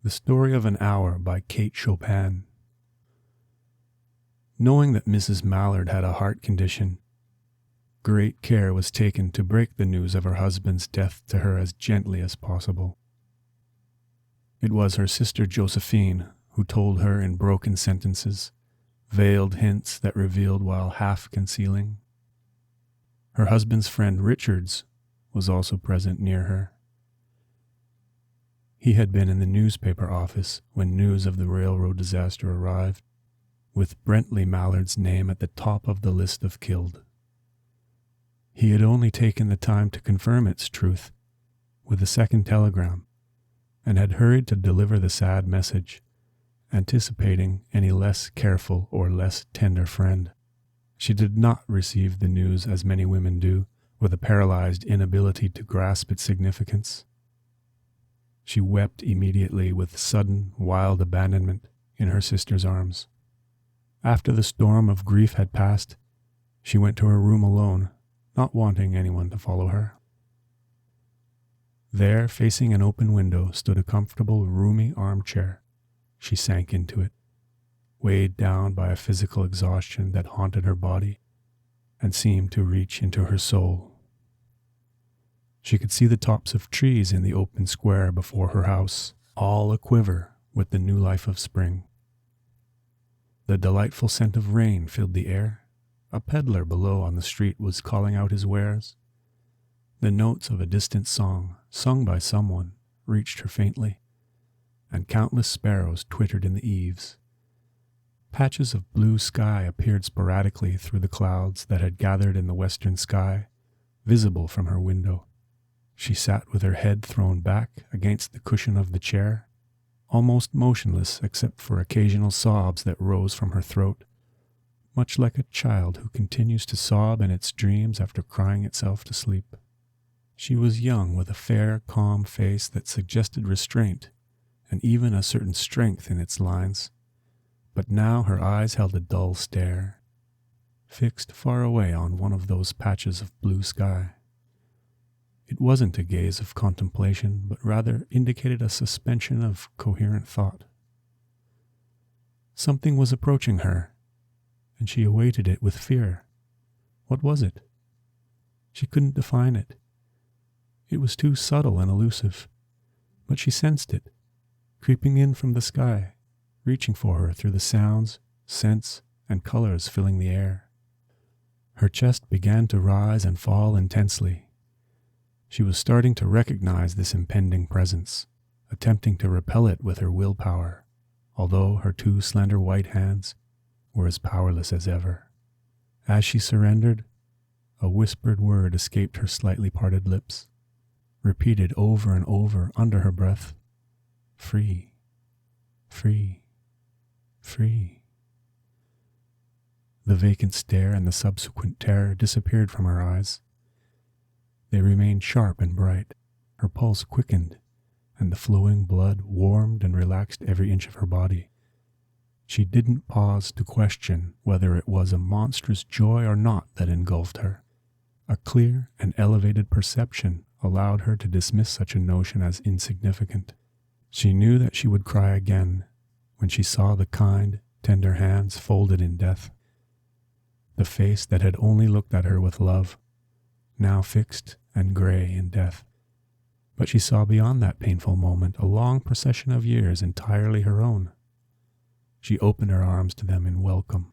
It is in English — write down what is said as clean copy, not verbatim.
The Story of an Hour by Kate Chopin. Knowing that Mrs. Mallard had a heart condition, great care was taken to break the news of her husband's death to her as gently as possible. It was her sister Josephine who told her in broken sentences, veiled hints that revealed while half concealing. Her husband's friend Richards was also present near her. He had been in the newspaper office when news of the railroad disaster arrived, with Brentley Mallard's name at the top of the list of killed. He had only taken the time to confirm its truth with a second telegram, and had hurried to deliver the sad message, anticipating any less careful or less tender friend. She did not receive the news as many women do, with a paralyzed inability to grasp its significance. She wept immediately with sudden, wild abandonment in her sister's arms. After the storm of grief had passed, she went to her room alone, not wanting anyone to follow her. There, facing an open window, stood a comfortable, roomy armchair. She sank into it, weighed down by a physical exhaustion that haunted her body and seemed to reach into her soul. She could see the tops of trees in the open square before her house, all aquiver with the new life of spring. The delightful scent of rain filled the air. A peddler below on the street was calling out his wares. The notes of a distant song, sung by someone, reached her faintly, and countless sparrows twittered in the eaves. Patches of blue sky appeared sporadically through the clouds that had gathered in the western sky, visible from her window. She sat with her head thrown back against the cushion of the chair, almost motionless except for occasional sobs that rose from her throat, much like a child who continues to sob in its dreams after crying itself to sleep. She was young, with a fair, calm face that suggested restraint and even a certain strength in its lines, but now her eyes held a dull stare, fixed far away on one of those patches of blue sky. It wasn't a gaze of contemplation, but rather indicated a suspension of coherent thought. Something was approaching her, and she awaited it with fear. What was it? She couldn't define it. It was too subtle and elusive, but she sensed it, creeping in from the sky, reaching for her through the sounds, scents, and colors filling the air. Her chest began to rise and fall intensely. She was starting to recognize this impending presence, attempting to repel it with her willpower, although her two slender white hands were as powerless as ever. As she surrendered, a whispered word escaped her slightly parted lips, repeated over and over under her breath, "Free, free, free." The vacant stare and the subsequent terror disappeared from her eyes. They remained sharp and bright. Her pulse quickened, and the flowing blood warmed and relaxed every inch of her body. She didn't pause to question whether it was a monstrous joy or not that engulfed her. A clear and elevated perception allowed her to dismiss such a notion as insignificant. She knew that she would cry again when she saw the kind, tender hands folded in death. The face that had only looked at her with love, now fixed and gray in death. But she saw beyond that painful moment a long procession of years entirely her own. She opened her arms to them in welcome.